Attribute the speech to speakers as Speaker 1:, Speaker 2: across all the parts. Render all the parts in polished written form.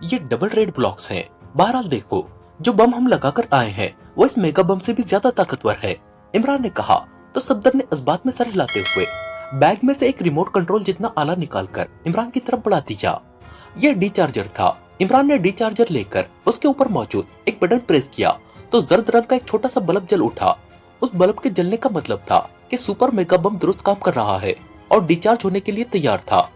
Speaker 1: ये double red blocks हैं। बहरहाल देखो, जो बम हम लगाकर आए हैं वो इस मेगा बम से भी ज्यादा ताकतवर है, इमरान ने कहा। तो सफदर ने इस बात में सर हिलाते हुए बैग में से एक रिमोट कंट्रोल जितना आला निकालकर इमरान की तरफ बढ़ा दिया। यह डी चार्जर था। इमरान ने डी चार्जर लेकर उसके ऊपर मौजूद एक बटन प्रेस किया तो जर्द रंग का एक छोटा सा बल्ब जल उठा। उस बल्ब के जलने का मतलब था कि सुपर मेगा बम दुरुस्त काम कर रहा है और डिस्चार्ज होने के लिए तैयार था।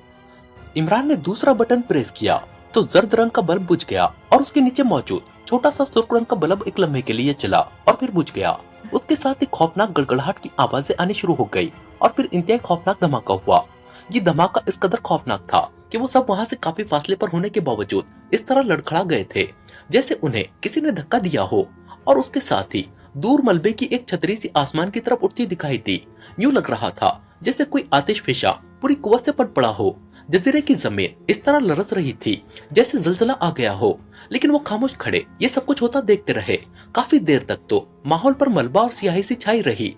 Speaker 1: इमरान ने दूसरा बटन प्रेस किया तो जर्द रंग का बल्ब बुझ गया और उसके नीचे मौजूद छोटा सा सुर्ख रंग का बल्ब एक लम्हे के लिए जला और फिर बुझ गया। उसके साथ ही खौफनाक गड़गड़ाहट की आवाजें आनी शुरू हो गई और फिर इंतहाई खौफनाक धमाका हुआ। ये धमाका इस कदर खौफनाक था कि वो सब वहाँ से काफी फासले पर होने के बावजूद इस तरह लड़खड़ा गए थे जैसे उन्हें किसी ने धक्का दिया हो, और उसके साथ ही दूर मलबे की एक छतरी सी आसमान की तरफ उठती दिखाई दी। यूं लग रहा था जैसे कोई आतिशफिशा पूरी कुव्वत से पट पड़ा हो। जजीरे की जमीन इस तरह लरस रही थी जैसे जलजला आ गया हो, लेकिन वो खामोश खड़े ये सब कुछ होता देखते रहे। काफी देर तक तो माहौल पर मलबा और सियाही सी छाई रही।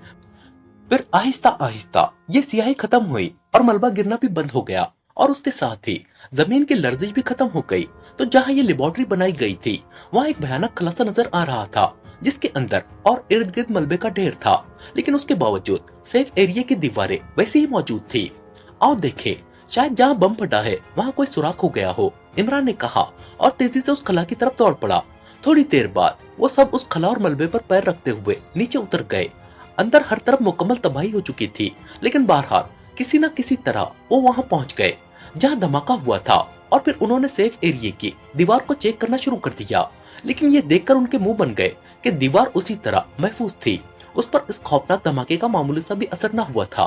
Speaker 1: फिर आहिस्ता आहिस्ता ये सियाही खत्म हुई और मलबा गिरना भी बंद हो गया और उसके साथ ही जमीन की लर्जिश भी खत्म हो गई। तो जहाँ ये लेबोरेटरी बनाई गई थी वहाँ एक भयानक खुलासा नजर आ रहा था जिसके अंदर और इर्द गिर्द मलबे का ढेर था, लेकिन उसके बावजूद सेफ एरिया की दीवारें वैसी ही मौजूद थी। आओ देखें, शायद जहाँ बम फटा है वहाँ कोई सुराख हो गया हो, इमरान ने कहा और तेजी से उस खला की तरफ दौड़ पड़ा। थोड़ी देर बाद वो सब उस खला और मलबे पर पैर रखते हुए नीचे उतर गए। अंदर हर तरफ मुकम्मल तबाही हो चुकी थी, लेकिन बहरहाल किसी न किसी तरह वो वहाँ पहुँच गए जहाँ धमाका हुआ था और फिर उन्होंने सेफ एरिया की दीवार को चेक करना शुरू कर दिया। लेकिन ये देखकर उनके मुंह बन गए कि दीवार उसी तरह महफूज थी, उस पर इस खौफनाक धमाके का मामूली सा भी असर न हुआ था।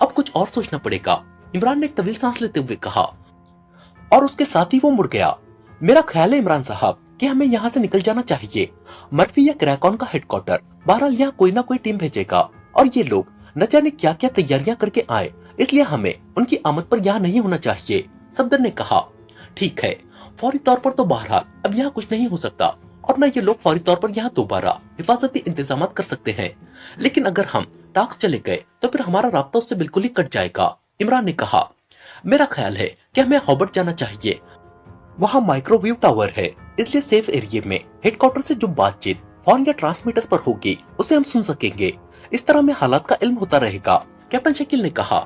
Speaker 1: अब कुछ और सोचना पड़ेगा, इमरान ने एक तवील सांस लेते हुए कहा और उसके साथ ही वो मुड़ गया। मेरा ख्याल है इमरान साहब कि हमें यहाँ से निकल जाना चाहिए। मर्फी या क्रैकॉन का हेडक्वार्टर बहरहाल यहाँ कोई ना कोई टीम भेजेगा और ये लोग न जाने क्या क्या तैयारियां करके आए, इसलिए हमें उनकी आमद पर यहाँ नहीं होना चाहिए, सफदर ने कहा। ठीक है, फौरी तौर पर तो बहरहाल अब यहाँ कुछ नहीं हो सकता और न ये लोग फौरी तौर पर यहाँ दोबारा हिफाजती इंतजाम कर सकते हैं, लेकिन अगर हम टाक्स चले गए तो फिर हमारा राब्ता उससे बिल्कुल ही कट जाएगा, इमरान ने कहा। मेरा ख्याल है कि हमें हॉबर्ट जाना चाहिए, वहाँ माइक्रोवेव टावर है, इसलिए सेफ एरिया में हेडक्वार्टर से जो बातचीत फोन या ट्रांसमीटर पर होगी उसे हम सुन सकेंगे। इस तरह हमें हालात का इल्म होता रहेगा, कैप्टन शकील ने कहा।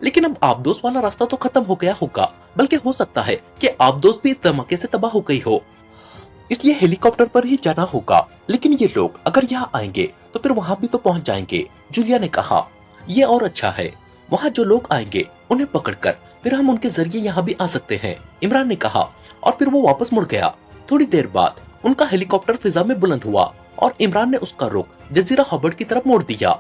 Speaker 1: लेकिन अब आबदोस वाला रास्ता तो खत्म हो गया होगा, बल्कि हो सकता है कि आबदोस भी इस धमाके से तबाह हो गई हो, इसलिए हेलीकॉप्टर पर ही जाना होगा। लेकिन ये लोग अगर यहाँ आएंगे तो फिर वहाँ भी तो पहुँच जाएंगे, जूलिया ने कहा। ये और अच्छा है, वहाँ जो लोग आएंगे उन्हें पकड़कर फिर हम उनके जरिए यहाँ भी आ सकते हैं, इमरान ने कहा और फिर वो वापस मुड़ गया। थोड़ी देर बाद उनका हेलीकॉप्टर फिजा में बुलंद हुआ और इमरान ने उसका रुख जजीरा हॉबर्ट की तरफ मोड़ दिया।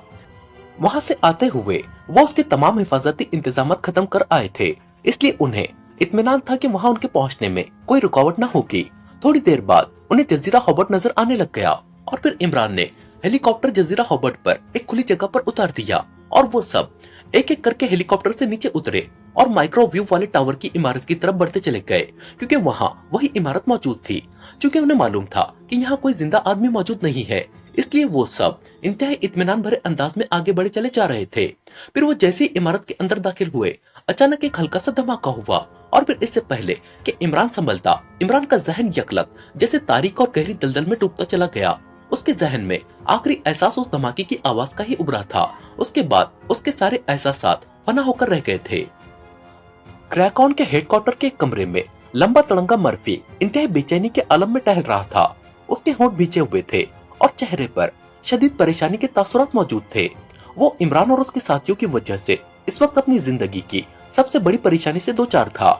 Speaker 1: वहाँ से आते हुए वो उसके तमाम हिफाजती इंतजाम खत्म कर आए थे, इसलिए उन्हें इत्मीनान था कि वहाँ उनके पहुँचने में कोई रुकावट न होगी। थोड़ी देर बाद उन्हें जजीरा हॉबर्ट नजर आने लग गया और फिर इमरान ने हेलीकॉप्टर जजीरा हॉबर्ट पर एक खुली जगह पर उतार दिया और वो सब एक एक करके हेलीकॉप्टर से नीचे उतरे और माइक्रोवेव वाले टावर की इमारत की तरफ बढ़ते चले गए, क्योंकि वहाँ वही इमारत मौजूद थी। क्योंकि उन्हें मालूम था कि यहाँ कोई जिंदा आदमी मौजूद नहीं है, इसलिए वो सब इंतहाई इत्मीनान भरे अंदाज में आगे बढ़े चले जा रहे थे। फिर वो जैसे ही इमारत के अंदर दाखिल हुए, अचानक एक हल्का सा धमाका हुआ और फिर इससे पहले कि इमरान संभलता, इमरान का जहन यकलक जैसे तारीख और गहरी दलदल में डूबता चला गया। उसके जहन में आखिरी एहसास उस धमाके की आवाज का ही उभरा था। उसके बाद उसके सारे एहसासात फना होकर रह गए थे। क्रैकॉन के हेडक्वार्टर के कमरे में लंबा तड़ंगा मर्फी इंतहाई बेचैनी के आलम में टहल रहा था। उसके होंठ भींचे हुए थे और चेहरे पर शदीद परेशानी के तासुरात मौजूद थे। वो इमरान और उसके साथियों की वजह से इस वक्त अपनी जिंदगी की सबसे बड़ी परेशानी से दो चार था।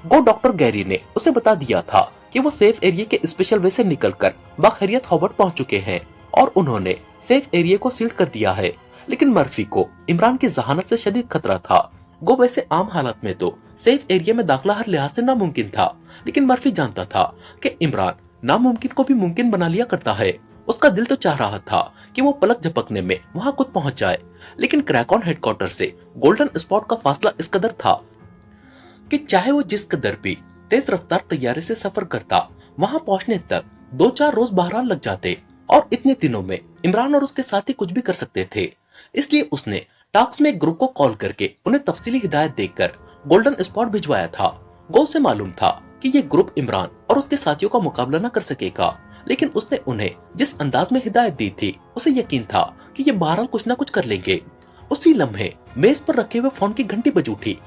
Speaker 1: गो डॉक्टर गैरी ने उसे बता दिया था कि वो सेफ एरिया के स्पेशल वे से निकलकर बाखैरियत हॉबर्ट पहुंच चुके हैं और उन्होंने सेफ एरिया को सील कर दिया है। लेकिन मर्फी को इमरान की जहानत से शदीद खतरा था। गो वैसे आम हालात में तो सेफ एरिया में दाखिला हर लिहाज से नामुमकिन था, लेकिन मर्फी जानता था कि इमरान नामुमकिन को भी मुमकिन बना लिया करता है। उसका दिल तो चाह रहा था कि वो पलक झपकने में वहां खुद पहुंच जाए, लेकिन क्रैकॉन हेडक्वार्टर से गोल्डन स्पॉट का फासला इस कदर था कि चाहे वो जिस कदर भी तेज रफ्तार तैयारे से सफर करता, वहां पहुंचने तक 2-4 रोज बहरहाल लग जाते और इतने दिनों में इमरान और उसके साथी कुछ भी कर सकते थे। इसलिए उसने टास्क में एक ग्रुप को कॉल करके उन्हें तफसीली हिदायत देकर गोल्डन स्पॉट भिजवाया था। गो से मालूम था कि ये ग्रुप इमरान और उसके साथियों का मुकाबला न कर सकेगा, लेकिन उसने उन्हें जिस अंदाज में हिदायत दी थी उसे यकीन था कि ये बहरहाल कुछ न कुछ कर लेंगे। उसी लम्हे मेज पर रखे हुए फोन की घंटी बज उठी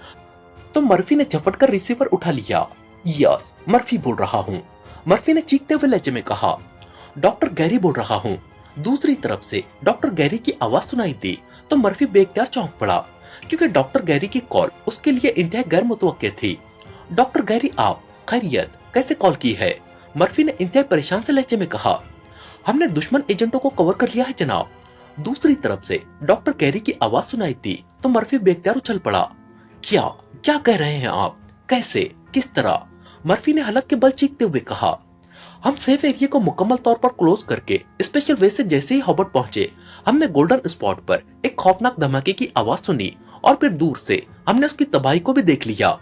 Speaker 1: तो मर्फी ने झपट कर रिसीवर उठा लिया। यस, मर्फी बोल रहा हूँ, मर्फी ने चीखते हुए लहजे में कहा। डॉक्टर गैरी बोल रहा हूँ। दूसरी तरफ से डॉक्टर गैरी की आवाज सुनाई दी तो मर्फी बेख्तियार चौंक पड़ा, क्योंकि डॉक्टर गैरी की कॉल उसके लिए इंतहा गैर मुतवक्के थी। डॉक्टर गैरी, आप खैरियत, कैसे कॉल की है? मर्फी ने इंतहा परेशान से लहजे में कहा। हमने दुश्मन एजेंटों को कवर कर लिया है जनाब। दूसरी तरफ से डॉक्टर गैरी की आवाज सुनाई दी तो मर्फी बेख्तियार उछल पड़ा। क्या क्या कह रहे हैं आप? कैसे, किस तरह? मर्फी ने हलक के बल चीखते हुए कहा। हम सेफ एरिया को मुकम्मल तौर पर क्लोज करके स्पेशल वे से जैसे ही हॉबर्ट पहुंचे, हमने गोल्डन स्पॉट पर एक खौफनाक धमाके की आवाज सुनी और फिर दूर से हमने उसकी तबाही को भी देख लिया।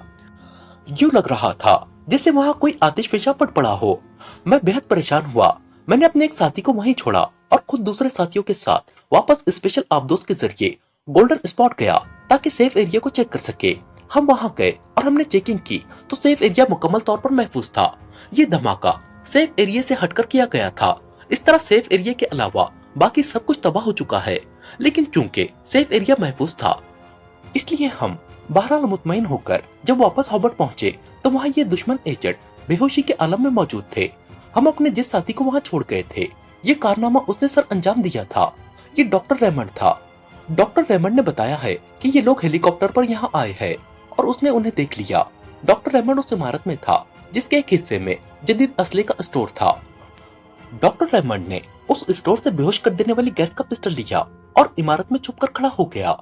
Speaker 1: यूं लग रहा था जैसे वहां कोई आतिशफेशा पड़ पड़ा हो। मैं बेहद परेशान हुआ। मैंने अपने एक साथी को वहीं छोड़ा और खुद दूसरे साथियों के साथ वापस स्पेशल आबदोज के जरिए गोल्डन स्पॉट गया ताकि सेफ एरिया को चेक कर सके। हम वहां गए और हमने चेकिंग की तो सेफ एरिया मुकम्मल तौर पर महफूज था। ये धमाका सेफ एरिया से हटकर किया गया था। इस तरह सेफ एरिया के अलावा बाकी सब कुछ तबाह हो चुका है, लेकिन चूंकि सेफ एरिया महफूज था इसलिए हम बहरहाल मुतमईन होकर जब वापस हॉबर्ट पहुंचे तो वहाँ ये दुश्मन एजेंट बेहोशी के आलम में मौजूद थे। हम अपने जिस साथी को वहाँ छोड़ गए थे, ये कारनामा उसने सर अंजाम दिया था। ये डॉक्टर रेमंड था। डॉक्टर रेमंड ने बताया है कि ये लोग हेलीकॉप्टर पर यहाँ आए हैं और उसने उन्हें देख लिया। डॉक्टर रेमंड उस इमारत में था जिसके एक हिस्से में जदीद असले का स्टोर था। डॉक्टर रेमंड ने उस स्टोर से बेहोश कर देने वाली गैस का पिस्टल लिया और इमारत में छुपकर खड़ा हो गया।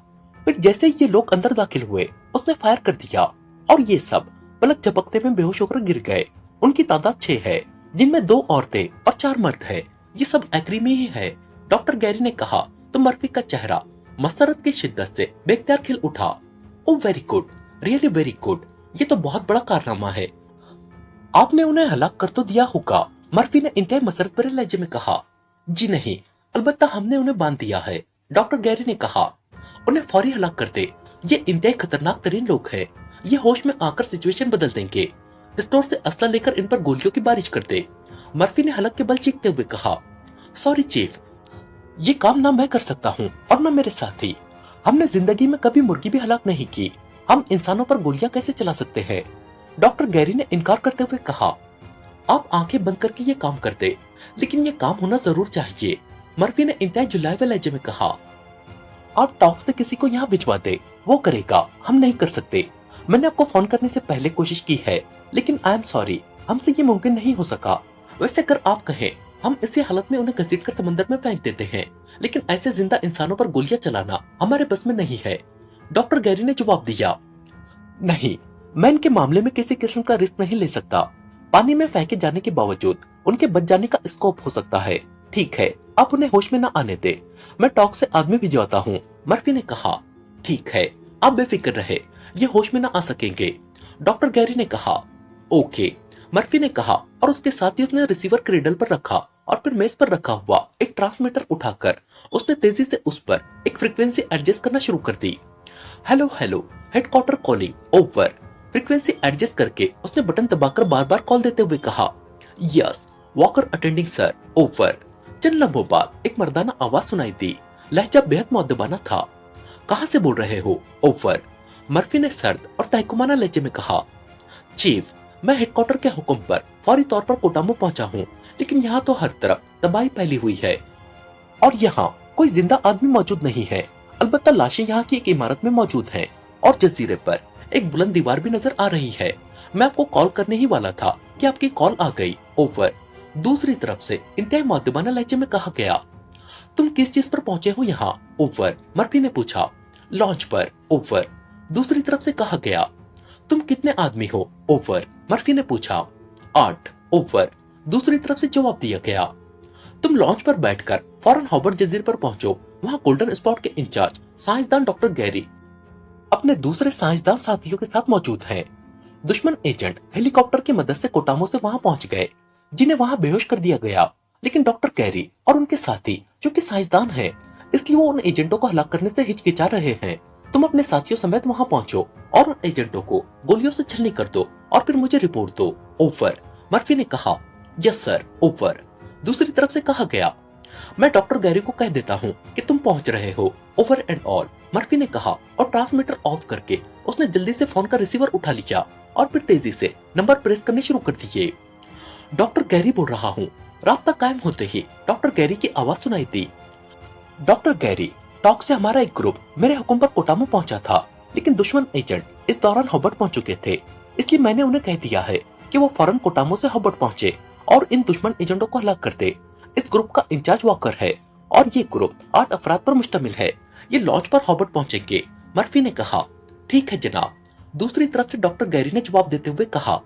Speaker 1: फिर जैसे ही ये लोग अंदर दाखिल हुए, उसने फायर कर दिया और ये सब पलक झपकने में बेहोश होकर गिर गए। उनकी तादाद 6 है, जिनमें 2 औरतें और 4 मर्द है। ये सब एक्री में ही है, डॉक्टर गैरी ने कहा तो मर्फी का चेहरा मसरत की शिद्दत से बेख्तियार खिल उठा। Oh very good, really very good, ये तो बहुत बड़ा कारनामा है। आपने उन्हें हलाक कर तो दिया होगा, मर्फी ने इंतहाई मसरत भरे लहजे में कहा। जी नहीं, अलबत्ता हमने उन्हें बांध दिया है, डॉक्टर गैरी ने कहा। उन्हें फौरी हलाक कर दे, ये इंतहाई खतरनाक तरीन लोग हैं। ये होश में आकर सिचुएशन बदल देंगे। स्टोर से असला लेकर इन पर गोलियों की बारिश कर दे, मर्फी ने हलक के बल चीखते हुए कहा। सॉरी चीफ, ये काम ना मैं कर सकता हूँ और ना मेरे साथी। हमने जिंदगी में कभी मुर्गी भी हलाक नहीं की। हम इंसानों पर गोलियां कैसे चला सकते हैं? डॉक्टर गैरी ने इनकार करते हुए कहा। आप आंखें बंद करके ये काम कर दे, लेकिन ये काम होना जरूर चाहिए, मर्फी ने इंतहाई झुल्लाए हुए लहजे में कहा। आप टॉक से किसी को यहाँ भिजवा दे, वो करेगा, हम नहीं कर सकते। मैंने आपको फोन करने से पहले कोशिश की है, लेकिन आई एम सॉरी, हमसे ये मुमकिन नहीं हो सका। वैसे अगर आप कहें, हम इसी हालत में उन्हें घसीट कर समंदर में फेंक देते हैं, लेकिन ऐसे जिंदा इंसानों पर गोलियां चलाना हमारे बस में नहीं है, डॉक्टर गैरी ने जवाब दिया। नहीं, मैं इनके मामले में किसी किस्म का रिस्क नहीं ले सकता। पानी में फेंके जाने के बावजूद उनके बच जाने का स्कोप हो सकता है। ठीक है, आप उन्हें होश में न आने दे, मैं टॉक से आदमी भिजवाता हूँ, मर्फी ने कहा। ठीक है, आप बेफिक्र रहे, ये होश में न आ सकेंगे, डॉक्टर गैरी ने कहा। ओके, मर्फी ने कहा और उसके साथ ही उसने रिसीवर क्रेडल पर रखा और फिर मेज पर रखा हुआ एक ट्रांसमीटर उठाकर उसने तेजी से उस पर एक फ्रीक्वेंसी एडजस्ट करना शुरू कर दी। Hello hello, headquarter calling, over. Frequency adjust करके उसने बटन दबाकर बार बार कॉल देते हुए कहा। Yes, Walker attending sir, over. चंद लम्हों बाद एक मर्दाना आवाज सुनाई दी, लहजा बेहद मुअद्दबाना था। कहां से बोल रहे हो? ओवर। मर्फी ने सर्द और तहकुमाना लहजे में कहा। चीफ, मैं हेडक्वार्टर के हुक्म पर फौरी तौर पर कोटामो पहुंचा हूं, लेकिन यहाँ तो हर तरफ तबाही फैली हुई है और यहाँ कोई जिंदा आदमी मौजूद नहीं है। अलबत्ता लाशें यहाँ की एक इमारत में मौजूद हैं और जजीरे पर एक बुलंद दीवार भी नजर आ रही है। मैं आपको कॉल करने ही वाला था कि आपकी कॉल आ गई, ओवर। दूसरी तरफ से इंतहाई मुअद्दबाना लहजे में कहा गया। तुम किस चीज पर पहुंचे हो यहाँ? ओवर, मर्फी ने पूछा। लॉन्च पर, ओवर। दूसरी तरफ से कहा गया। तुम कितने आदमी हो? ओवर, मर्फी ने पूछा। 8, ओवर। दूसरी तरफ से जवाब दिया गया। तुम लॉन्च पर बैठकर फौरन हॉबर्ट जजीरे पर पहुंचो, वहां गोल्डन स्पॉट के इंचार्ज साइंसदान डॉक्टर गैरी अपने दूसरे साइंसदान साथियों के साथ मौजूद हैं। दुश्मन एजेंट हेलीकॉप्टर की मदद से कोटामो से वहां पहुंच गए, जिन्हें वहां बेहोश कर दिया गया, लेकिन डॉक्टर गैरी और उनके साथी जो कि साइंसदान हैं, इसलिए वो उन एजेंटों को हलाक करने से हिचकिचा रहे हैं। तुम अपने साथियों समेत वहां पहुंचो और उन एजेंटों को गोलियों से छलनी कर दो और फिर मुझे रिपोर्ट दो। ओवर। मर्फी ने कहा। Yes sir, over. दूसरी तरफ से कहा गया। मैं डॉक्टर गैरी को कह देता हूँ कि तुम पहुंच रहे हो। Over and all. मर्फी ने कहा और ट्रांसमीटर ऑफ करके उसने जल्दी से फोन का रिसीवर उठा लिया और फिर तेजी से नंबर प्रेस करने शुरू कर दिए। डॉक्टर गैरी बोल रहा हूँ। राब्ता कायम होते ही डॉक्टर गैरी की आवाज सुनाई दी। डॉक्टर गैरी, टॉक से हमारा एक ग्रुप मेरे हुक्म पर कोटामो पहुंचा था, लेकिन दुश्मन एजेंट इस दौरान हॉबर्ट पहुंच चुके थे, इसलिए मैंने उन्हें कह दिया है कि वो फौरन कोटामो से हॉबर्ट पहुंचे और इन दुश्मन एजेंटों को हलाक कर दे। इस ग्रुप का इंचार्ज वॉकर है और ये ग्रुप 8 अफराद पर मुश्तमिल है। ये लॉन्च पर हॉबर्ट पहुंचेंगे। मर्फी ने कहा। ठीक है जनाब। दूसरी तरफ से डॉक्टर गैरी ने जवाब देते हुए कहा।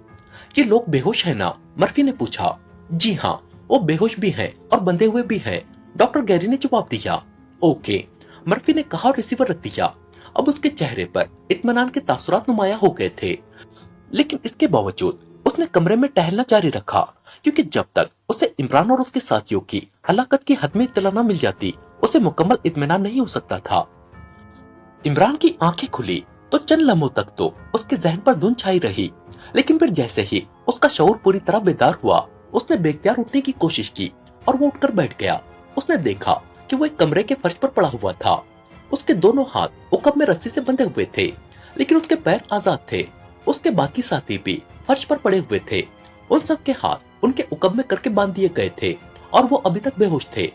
Speaker 1: ये लोग बेहोश है ना? मर्फी ने पूछा। जी हाँ, वो बेहोश भी हैं और बंधे हुए भी हैं, डॉक्टर गैरी ने जवाब दिया। ओके, मर्फी ने कहा और रिसीवर रख दिया। अब उसके चेहरे पर इत्मीनान के तासुरात नुमाया हो गए थे, लेकिन इसके बावजूद उसने कमरे में टहलना जारी रखा, क्योंकि जब तक उसे इमरान और उसके साथियों की हलाकत की हद में इत्तला न मिल जाती, उसे मुकम्मल इत्मीनान नहीं हो सकता था। इमरान की आंखें खुली तो चंद लम्हों तक तो उसके जहन पर धुंध छाई रही, लेकिन फिर जैसे ही उसका शऊर पूरी तरह बेदार हुआ, उसने बेख्तियार उठने की कोशिश की और वो उठकर बैठ गया। उसने देखा कि वो एक कमरे के फर्श पर पड़ा हुआ था। उसके दोनों हाथ उकब में रस्सी से बंधे हुए थे, लेकिन उसके पैर आजाद थे। उसके बाकी साथी भी फर्श पर पड़े हुए थे। उन सब के हाथ उनके उकब में करके बांध दिए गए थे और वो अभी तक बेहोश थे।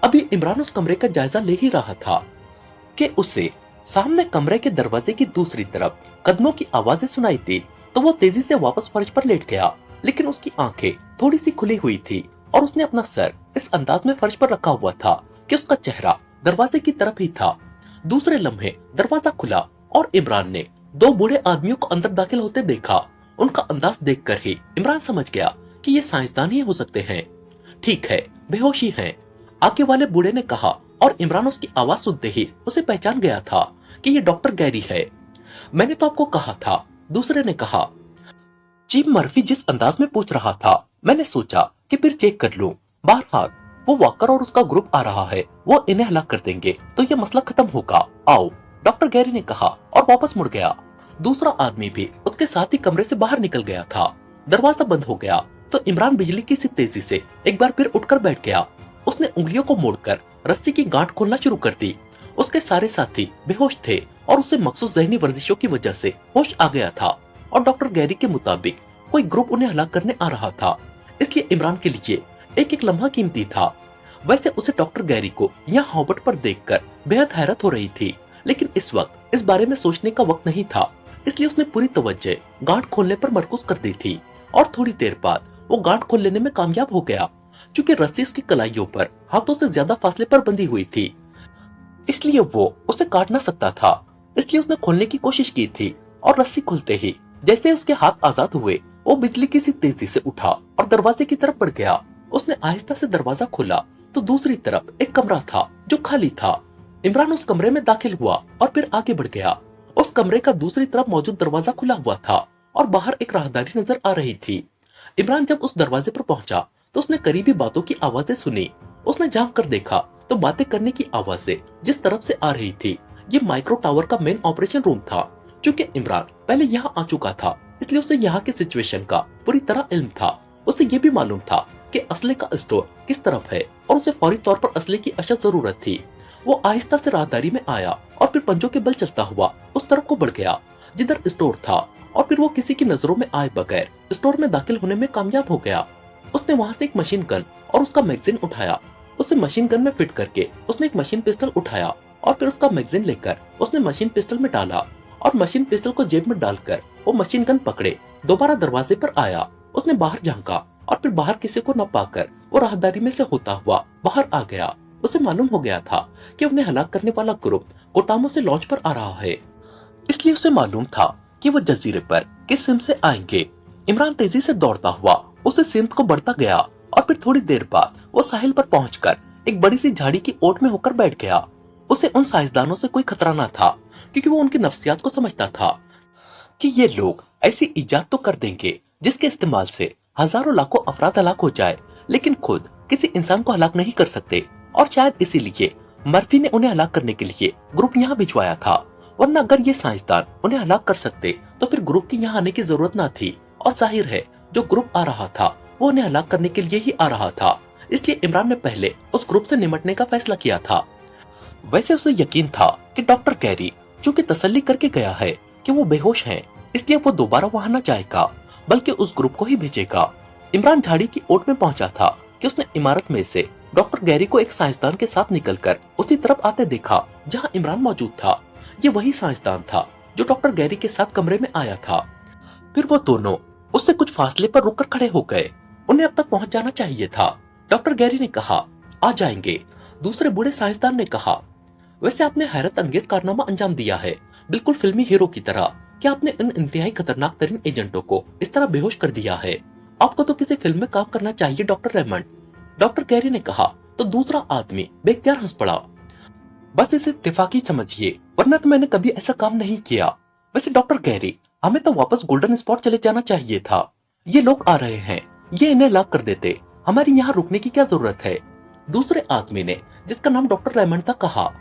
Speaker 1: अभी इमरान उस कमरे का जायजा ले ही रहा था कि उसे सामने कमरे के दरवाजे की दूसरी तरफ कदमों की आवाजें सुनाई दी। तो वो तेजी से वापस फर्श पर लेट गया, लेकिन उसकी आंखें थोड़ी सी खुली हुई थी और उसने अपना सर इस अंदाज में फर्श पर रखा हुआ था कि उसका चेहरा दरवाजे की तरफ ही था। दूसरे लम्हे दरवाजा खुला और इमरान ने 2 बूढ़े आदमियों को अंदर दाखिल होते देखा। उनका अंदाज देखकर ही इमरान समझ गया कि ये साइंसदान ही हो सकते हैं। ठीक है, बेहोशी हैं, आगे वाले बूढ़े ने कहा और इमरान उसकी आवाज सुनते ही उसे पहचान गया था कि ये डॉक्टर गैरी है। मैंने तो आपको कहा था, दूसरे ने कहा। चीफ मर्फी जिस अंदाज में पूछ रहा था, मैंने सोचा कि फिर चेक कर लूं। बहरहाल वो वॉकर और उसका ग्रुप आ रहा है, वो इन्हें हलाक कर देंगे तो ये मसला खत्म होगा। आओ, डॉक्टर गैरी ने कहा और वापस मुड़ गया। दूसरा आदमी भी उसके साथ ही कमरे से बाहर निकल गया था। दरवाजा बंद हो गया तो इमरान बिजली की सी तेजी से एक बार फिर उठकर बैठ गया। उसने उंगलियों को मोड़कर रस्सी की गांठ खोलना शुरू कर दी। उसके सारे साथी बेहोश थे और उसे मखसूस ज़हनी वर्जिशों की वजह से होश आ गया था और डॉक्टर गैरी के मुताबिक कोई ग्रुप उन्हें हलाक करने आ रहा था, इसलिए इमरान के लिए एक एक लम्हा कीमती था। वैसे उसे डॉक्टर गैरी को यहाँ हॉबर्ट पर देखकर बेहद हैरत हो रही थी, लेकिन इस वक्त इस बारे में सोचने का वक्त नहीं था, इसलिए उसने पूरी तवज्जो गांठ खोलने पर मरकूज कर दी थी और थोड़ी देर बाद वो गांठ खोल लेने में कामयाब हो गया। चूंकि रस्सी उसकी कलाइयों पर हाथों से ज्यादा फासले पर बंधी हुई थी, इसलिए वो उसे काट ना सकता था, इसलिए उसने खोलने की कोशिश की थी और रस्सी खुलते ही जैसे उसके हाथ आजाद हुए, वो बिजली की सी तेजी से उठा और दरवाजे की तरफ बढ़ गया। उसने आहिस्ता से दरवाजा खोला तो दूसरी तरफ एक कमरा था जो खाली था। इमरान उस कमरे में दाखिल हुआ और फिर आगे बढ़ गया। उस कमरे का दूसरी तरफ मौजूद दरवाजा खुला हुआ था और बाहर एक राहदारी नजर आ रही थी। इमरान जब उस दरवाजे पर पहुंचा तो उसने करीबी बातों की आवाजें सुनी। उसने झांक कर देखा तो बातें करने की आवाजें जिस तरफ से आ रही थी, ये माइक्रो टावर का मेन ऑपरेशन रूम था। चूंकि इमरान पहले यहाँ आ चुका था, इसलिए उसे यहाँ की सिचुएशन का पूरी तरह इल्म था। उसे ये भी मालूम था कि असले का स्टोर किस तरफ है और उसे फौरी तौर पर असले की अशद जरूरत थी। वो आहिस्ता से राहदारी में आया और फिर पंजों के बल चलता हुआ उस तरफ को बढ़ गया जिधर स्टोर था, और फिर वो किसी की नजरों में आए बगैर स्टोर में दाखिल होने में कामयाब हो गया। उसने वहां से एक मशीन गन और उसका मैगजीन उठाया। उसे मशीन गन में फिट करके उसने एक मशीन पिस्टल उठाया और फिर उसका मैगजीन लेकर उसने मशीन पिस्टल में डाला और मशीन पिस्टल को जेब में डालकर वो मशीन गन पकड़े दोबारा दरवाजे पर आया। उसने बाहर झांका और फिर बाहर किसी को न पाकर वो राहदारी में से होता हुआ बाहर आ गया। उसे मालूम हो गया था कि उन्हें हलाक करने वाला ग्रुप कोटामो से लॉन्च पर आ रहा है, इसलिए उसे मालूम था कि वो जजीरे पर किस सिम से आएंगे। इमरान तेजी से दौड़ता हुआ उसे सिमत को बढ़ता गया और फिर थोड़ी देर बाद वो साहिल पर पहुंचकर एक बड़ी सी झाड़ी की ओट में होकर बैठ गया। उसे उन साइंसदानों से कोई खतरा न था, क्योंकि वो उनकी नफ्सियात को समझता था कि ये लोग ऐसी इजाद तो कर देंगे जिसके इस्तेमाल से हजारों लाखों अफराद हलाक हो जाए, लेकिन खुद किसी इंसान को हलाक नहीं कर सकते। और शायद इसीलिए मर्फी ने उन्हें हलाक करने के लिए ग्रुप यहाँ भिजवाया था। वरना अगर ये साइंसदान उन्हें हलाक कर सकते तो फिर ग्रुप की यहाँ आने की जरूरत ना थी। और जाहिर है जो ग्रुप आ रहा था वो उन्हें हलाक करने के लिए ही आ रहा था। इसलिए इमरान ने पहले उस ग्रुप से निपटने का फैसला किया था। वैसे उसे यकीन था कि डॉक्टर कैरी चूंकि तसल्ली करके गया है कि वो बेहोश हैं, इसलिए वो दोबारा वहां न जाएगा बल्कि उस ग्रुप को ही भेजेगा। इमरान झाड़ी की ओट में पहुंचा था कि उसने इमारत में से डॉक्टर गैरी को एक साइंसदान के साथ निकलकर उसी तरफ आते देखा जहां इमरान मौजूद था। ये वही साइंसदान था जो डॉक्टर गैरी के साथ कमरे में आया था। फिर वो दोनों उससे कुछ फासले पर रुककर खड़े हो गए। उन्हें अब तक पहुंच जाना चाहिए था। डॉक्टर गैरी ने कहा, आ जाएंगे। दूसरे बूढ़े साइंसदान ने कहा, वैसे आपने हैरत अंगेज कारनामा अंजाम दिया है, बिल्कुल फिल्मी हीरो की तरह। क्या आपने इन इंतहाई खतरनाक तरीन एजेंटों को इस तरह बेहोश कर दिया है? आपको तो किसी फिल्म में काम करना चाहिए डॉक्टर रेमंड। डॉक्टर गैरी ने कहा तो दूसरा आदमी बेख्तियार हंस पड़ा। बस इसे इत्तेफाकी समझिए, वरना तो मैंने कभी ऐसा काम नहीं किया। वैसे डॉक्टर गैरी, हमें तो वापस गोल्डन स्पॉट चले जाना चाहिए था। ये लोग आ रहे हैं, ये इन्हें लाक कर देते, हमारी यहाँ रुकने की क्या जरूरत है? दूसरे आदमी ने, जिसका नाम डॉक्टर रेमंड था, कहा,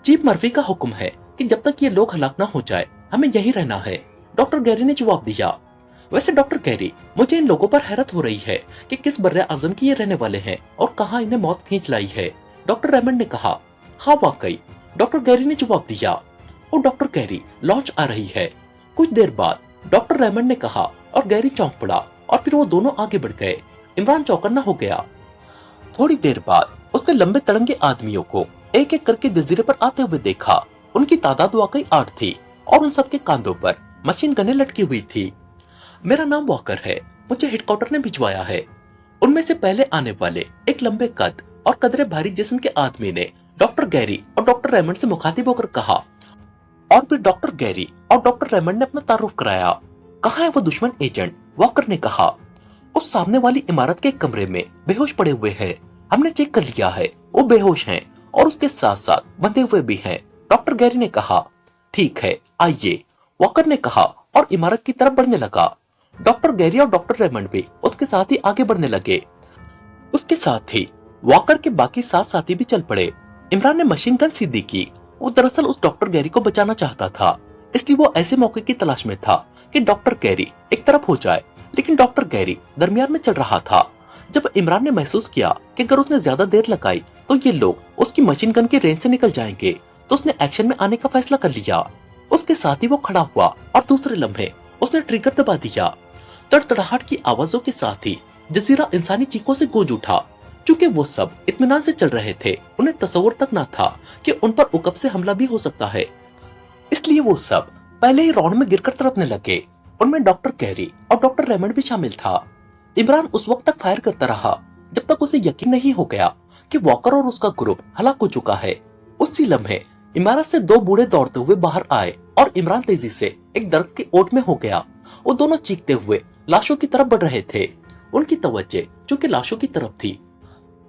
Speaker 1: चीफ मर्फी का हुक्म है कि जब तक ये लोग हलाक ना हो जाए हमें यही रहना है। डॉक्टर गैरी ने जवाब दिया। वैसे डॉक्टर गैरी, मुझे इन लोगों पर हैरत हो रही है कि किस बर्रे आजम की ये रहने वाले हैं और कहां इन्हें मौत खींच लाई है। डॉक्टर रेमंड ने कहा, हाँ वाकई। डॉक्टर गैरी ने जवाब दिया। और डॉक्टर गैरी, लॉन्च आ रही है। कुछ देर बाद डॉक्टर रेमंड ने कहा और गैरी चौंक पड़ा और फिर वो दोनों आगे बढ़ गए। इमरान चौकन्ना हो गया। थोड़ी देर बाद उसने लंबे तड़ंगे आदमियों को एक एक करके जजीरे पर आते हुए देखा। उनकी तादाद वाकई 8 थी और उन सबके कांधों पर मशीन गनें लटकी हुई थी। मेरा नाम वॉकर है, मुझे हेडक्वार्टर ने भिजवाया है। उनमें से पहले आने वाले एक लंबे कद और कदरे भारी जिस्म के आदमी ने डॉक्टर गैरी और डॉक्टर रेमंड से मुखातिब होकर कहा। और फिर डॉक्टर गैरी और डॉक्टर रेमंड ने अपना तारुफ कराया। कहाँ है वो दुश्मन एजेंट? वॉकर ने कहा। उस सामने वाली इमारत के कमरे में बेहोश पड़े हुए हैं। हमने चेक कर लिया है, वो बेहोश हैं और उसके साथ साथ बंधे हुए भी हैं। डॉक्टर गैरी ने कहा। ठीक है, आइए, वॉकर ने कहा और इमारत की तरफ बढ़ने लगा। डॉक्टर गैरी और डॉक्टर रेमंड भी उसके साथ ही आगे बढ़ने लगे। उसके साथ ही वॉकर के बाकी 7 साथी भी चल पड़े। इमरान ने मशीन गन सीधी की। वो दरअसल उस डॉक्टर गैरी को बचाना चाहता था, इसलिए वो ऐसे मौके की तलाश में था कि डॉक्टर गैरी एक तरफ हो जाए, लेकिन डॉक्टर गैरी दरमियान में चल रहा था। जब इमरान ने महसूस किया कि अगर उसने ज्यादा देर लगाई तो ये लोग उसकी मशीन गन की रेंज से निकल जाएंगे, तो उसने एक्शन में आने का फैसला कर लिया। उसके साथ ही वो खड़ा हुआ और दूसरे लम्हे उसने ट्रिगर दबा दिया। तड़तड़ाहट की आवाजों के साथ ही जजीरा इंसानी चीखों से गूंज उठा। चूंकि वो सब इत्मीनान से चल रहे थे, उन्हें तस्वुर तक न था कि उन पर उकब से हमला भी हो सकता है। इसलिए वो सब पहले ही राउंड में गिरकर तड़पने लगे। उनमें डॉक्टर गैरी और डॉक्टर रेमंड भी शामिल था। इमरान उस वक्त तक फायर करता रहा जब तक उसे यकीन नहीं हो गया कि वॉकर और उसका ग्रुप हलाक हो चुका है। उसी लम्हे इमारत से 2 बूढ़े दौड़ते हुए बाहर आए और इमरान तेजी से एक दरख्त की ओट में हो गया। वो दोनों चीखते हुए लाशों की तरफ बढ़ रहे थे। उनकी तवज्जो चूंकि लाशों की तरफ थी,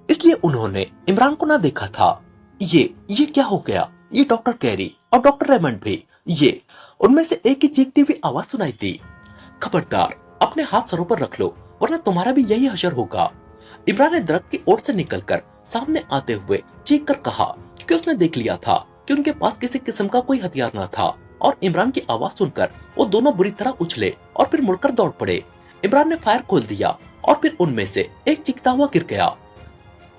Speaker 1: इसलिए उन्होंने इमरान को ना देखा था। ये क्या हो गया? ये डॉक्टर गैरी और डॉक्टर रेमंड भी, ये उनमें से एक की चीखती हुई आवाज सुनाई दी। खबरदार, अपने हाथ सरों पर रख लो, वरना तुम्हारा भी यही हशर होगा। इमरान ने दरख्त की ओर से निकलकर सामने आते हुए चीख कर कहा, क्योंकि उसने देख लिया था कि उनके पास किसी किस्म का कोई हथियार न था। और इमरान की आवाज सुनकर वो दोनों बुरी तरह उछले और फिर मुड़कर दौड़ पड़े। इमरान ने फायर खोल दिया और फिर उनमें से एक चीखता हुआ गिर गया।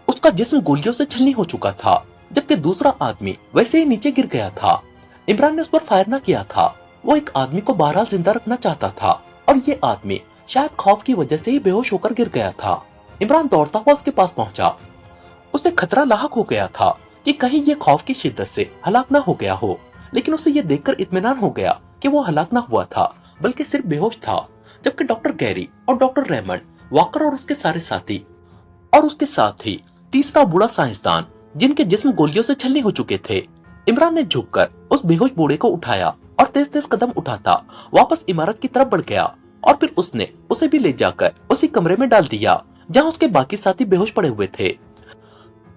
Speaker 1: उसका जिस्म गोलियों से छलनी हो चुका था, जबकि दूसरा आदमी वैसे ही नीचे गिर गया था। इमरान ने उस पर फायर न किया था। वो एक आदमी को बहरहाल जिंदा रखना चाहता था और ये आदमी शायद खौफ की वजह से ही बेहोश होकर गिर गया था। इमरान दौड़ता हुआ उसके पास पहुंचा। उसे खतरा लाहक हो गया था कि कहीं ये खौफ की शिद्दत से हलाक ना हो गया हो, लेकिन उसे ये देखकर इत्मीनान हो गया कि वो हलाक ना हुआ था, बल्कि सिर्फ बेहोश था। जबकि डॉक्टर गैरी और डॉक्टर रेमंड, वॉकर और उसके सारे साथी और उसके साथ ही तीसरा बूढ़ा साइंसदान, जिनके जिस्म गोलियों से छलनी हो चुके थे। इमरान ने झुककर उस बेहोश बूढ़े को उठाया और तेज तेज कदम उठाता वापस इमारत की तरफ बढ़ गया और फिर उसने उसे भी ले जाकर उसी कमरे में डाल दिया जहां उसके बाकी साथी बेहोश पड़े हुए थे।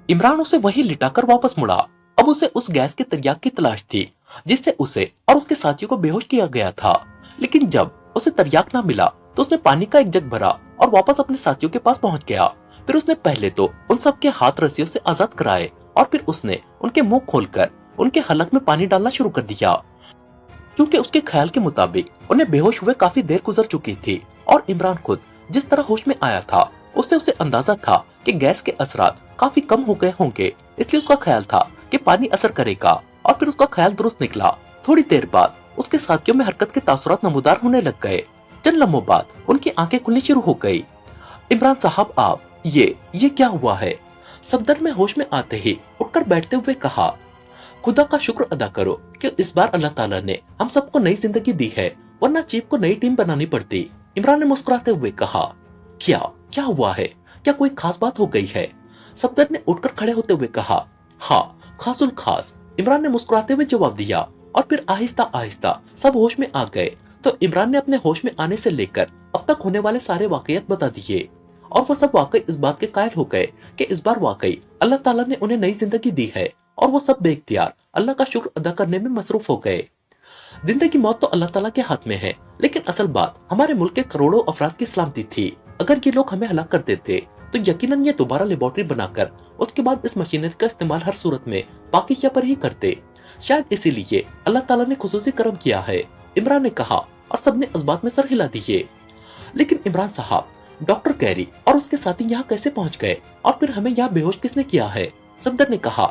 Speaker 1: इमरान उसे वहीं लिटाकर वापस मुड़ा। अब उसे उस गैस के तरियाक की तलाश थी जिससे उसे और उसके साथियों को बेहोश किया गया था। लेकिन जब उसे तरियाक ना मिला तो उसने पानी का एक जग भरा और वापस अपने साथियों के पास पहुंच गया। फिर उसने पहले तो उन सबके हाथ रस्सियों से आजाद कराए और फिर उसने उनके मुंह खोलकर उनके हलक में पानी डालना शुरू कर दिया। क्योंकि उसके ख्याल के मुताबिक उन्हें बेहोश हुए काफी देर गुजर चुकी थी और इमरान खुद जिस तरह होश में आया था उससे उसे अंदाजा था कि गैस के असरात काफी कम हो गए होंगे, इसलिए उसका ख्याल था कि पानी असर करेगा और फिर उसका ख्याल दुरुस्त निकला। थोड़ी देर बाद उसके साथियों में हरकत के तासुरात नमूदार होने लग गए। चंद लम्हों बाद उनकी आंखें खुलनी शुरू हो गई। इमरान साहब आप ये क्या हुआ है? सफदर में होश में आते ही उठकर बैठते हुए कहा, खुदा का शुक्र अदा करो कि इस बार अल्लाह ताला ने हम सबको नई जिंदगी दी है, वरना चीफ को नई टीम बनानी पड़ती। इमरान ने मुस्कुराते हुए कहा, क्या क्या हुआ है? क्या कोई खास बात हो गई है? सफदर ने उठकर खड़े होते हुए कहा, हाँ खासुल खास। इमरान ने मुस्कुराते हुए जवाब दिया और फिर आहिस्ता आहिस्ता सब होश में आ गए। तो इमरान ने अपने होश में आने से लेकर अब तक होने वाले सारे वाकयात बता दिए और वो सब वाकई इस बात के कायल हो गए कि इस बार वाकई अल्लाह ताला ने उन्हें नई जिंदगी दी है और वो सब बेइख्तियार अल्लाह का शुक्र अदा करने में मसरूफ हो गए। जिंदगी मौत तो अल्लाह ताला के हाथ में है, लेकिन असल बात हमारे मुल्क के करोड़ों अफराद की सलामती थी। अगर ये लोग हमें हलाक कर देते तो यकीनन ये दोबारा लेबोरेटरी बनाकर उसके बाद इस मशीनरी का इस्तेमाल हर सूरत में पाकिजा पर ही करते। शायद इसीलिए अल्लाह ताला ने खुसूसी करम किया है, इमरान ने कहा और सबने इस बात में सर हिला दिए। लेकिन इमरान साहब, डॉक्टर कैरी और उसके साथी यहाँ कैसे पहुँच गए और फिर हमें यहाँ बेहोश किसने किया है? सफदर ने कहा,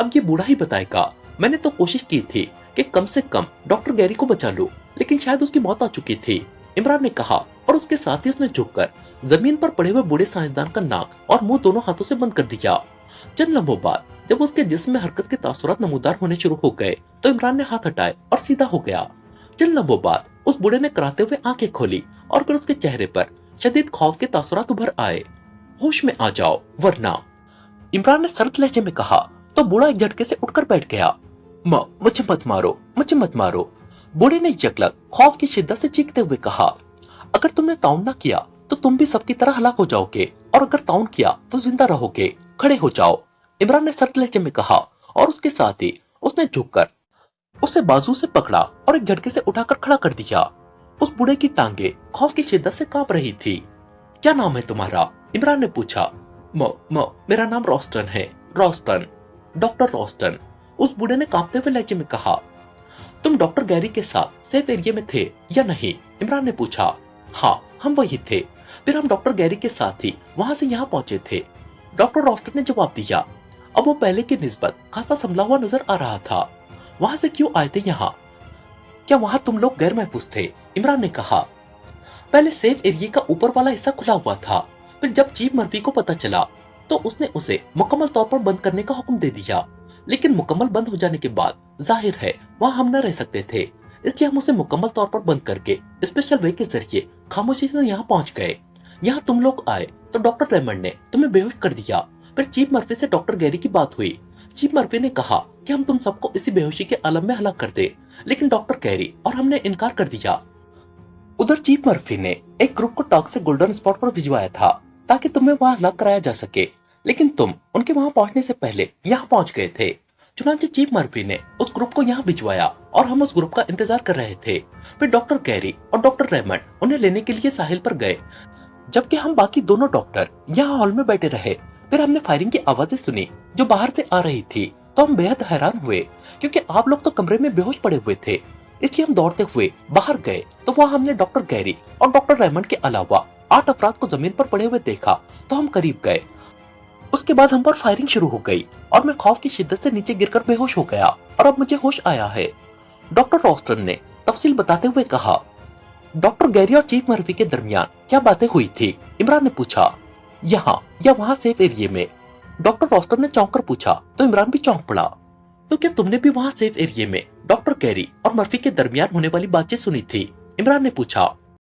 Speaker 1: अब ये बूढ़ा ही बताएगा। मैंने तो कोशिश की थी कि कम से कम डॉक्टर गैरी को बचा लूं, लेकिन शायद उसकी मौत आ चुकी थी, इमरान ने कहा और उसके साथ ही उसने झुककर जमीन पर पड़े हुए बूढ़े साइंसदान का नाक और मुंह दोनों हाथों से बंद कर दिया। चंद लम्हों बाद जब उसके जिस्म में हरकत के तासुरात नमूदार होने शुरू हो गए तो इमरान ने हाथ हटाए और सीधा हो गया। चंद लम्हों बाद उस बूढ़े ने कराते हुए आंखें खोली और फिर उसके चेहरे पर शदीद खौफ के तासुरात उभर आए। होश में आ जाओ वरना, इमरान ने सर्द लहजे में कहा तो बूढ़ा एक झटके से उठकर बैठ गया। मुझे मत मारो, मुझे मत मारो, बूढ़े ने यकलक खौफ की शिद्दत से चीखते हुए कहा। अगर तुमने ताउन न किया तो तुम भी सबकी तरह हलाक हो जाओगे और अगर ताउन किया तो जिंदा रहोगे। खड़े हो जाओ, इमरान ने सर्द लहजे में कहा और उसके साथ ही उसने झुककर उसे बाजू से पकड़ा और एक झटके से उठाकर खड़ा कर दिया। उस बूढ़े की टांगे खौफ की शिद्दत से कांप रही थी। क्या नाम है तुम्हारा? इमरान ने पूछा। मेरा नाम रोस्टन है, रोस्टन, डॉक्टर रोस्टन, उस बूढ़े ने कांपते हुए लहजे में कहा। तुम डॉक्टर गैरी के साथ सेफ एरिया में थे या नहीं? इमरान ने पूछा। हाँ, हम वही थे, फिर हम डॉक्टर गैरी के साथ ही वहां से यहाँ पहुंचे थे, डॉक्टर रोस्टन ने जवाब दिया। अब वो पहले की निस्बत खासा संभला हुआ नजर आ रहा था। वहां से क्यों आए थे यहाँ? क्या वहां तुम लोग गैर महफूज थे? इमरान ने कहा। पहले सेफ एरिया का ऊपर वाला हिस्सा खुला हुआ था, फिर जब चीफ मर्फी को पता चला तो उसने उसे मुकम्मल तौर पर बंद करने का हुक्म दे दिया, लेकिन मुकम्मल बंद हो जाने के बाद जाहिर है वहाँ हम न रह सकते थे, इसलिए हम उसे मुकम्मल तौर पर बंद करके स्पेशल वे के जरिए खामोशी से यहाँ पहुँच गए। यहाँ तुम लोग आए तो डॉक्टर रेमंड ने तुम्हें बेहोश कर दिया। फिर चीफ मर्फी से डॉक्टर गैरी की बात हुई। चीफ मर्फी ने कहा कि हम तुम सबको इसी बेहोशी के आलम में हलाक कर दे, लेकिन डॉक्टर गैरी और हमने इनकार कर दिया। उधर चीफ मर्फी ने एक ग्रुप को टॉक से गोल्डन स्पॉट पर भिजवाया था ताकि तुम्हें वहाँ हलाक कराया जा सके, लेकिन तुम उनके वहाँ पहुँचने से पहले यहाँ पहुँच गए थे। चुनांचे चीफ मर्फी ने उस ग्रुप को यहाँ भिजवाया और हम उस ग्रुप का इंतजार कर रहे थे। फिर डॉक्टर गैरी और डॉक्टर रेमंड उन्हें लेने के लिए साहिल पर गए, जबकि हम बाकी दोनों डॉक्टर यहाँ हॉल में बैठे रहे। फिर हमने फायरिंग की आवाजें सुनी जो बाहर से आ रही थी, तो हम बेहद हैरान हुए क्योंकि आप लोग तो कमरे में बेहोश पड़े हुए थे। इसलिए हम दौड़ते हुए बाहर गए तो वहाँ हमने डॉक्टर गैरी और डॉक्टर रेमंड के अलावा 8 अफराद को जमीन पर पड़े हुए देखा, तो हम करीब गए। उसके बाद हम पर फायरिंग शुरू हो गई और मैं खौफ की शिद्दत से नीचे गिरकर बेहोश हो गया और अब मुझे होश आया है, डॉक्टर रोस्टन ने तफसील बताते हुए कहा। डॉक्टर गैरी और चीफ मर्फी के दरमियान क्या बातें हुई थी? इमरान ने पूछा। यहाँ या वहाँ सेफ एरिया में? डॉक्टर रोस्टन ने चौंक कर पूछा तो इमरान भी चौंक पड़ा। तो क्या तुमने भी वहाँ सेफ एरिया में डॉक्टर गैरी और मर्फी के दरमियान होने वाली बातचीत सुनी थी? इमरान ने पूछा।